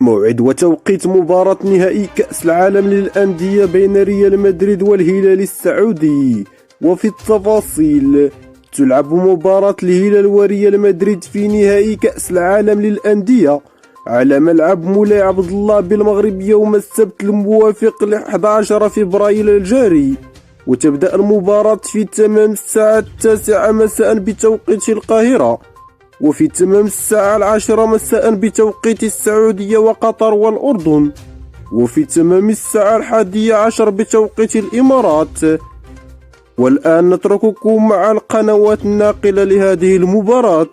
موعد وتوقيت مباراة نهائي كأس العالم للأندية بين ريال مدريد والهلال السعودي. وفي التفاصيل: تلعب مباراة الهلال وريال مدريد في نهائي كأس العالم للأندية على ملعب مولاي عبد الله بالمغرب يوم السبت الموافق ل 11 فبراير الجاري، وتبدأ المباراة في تمام الساعة 9 مساء بتوقيت القاهرة، وفي تمام الساعة 10 مساء بتوقيت السعودية وقطر والأردن، وفي تمام الساعة 11 بتوقيت الإمارات. والآن نترككم مع القنوات الناقلة لهذه المباراة.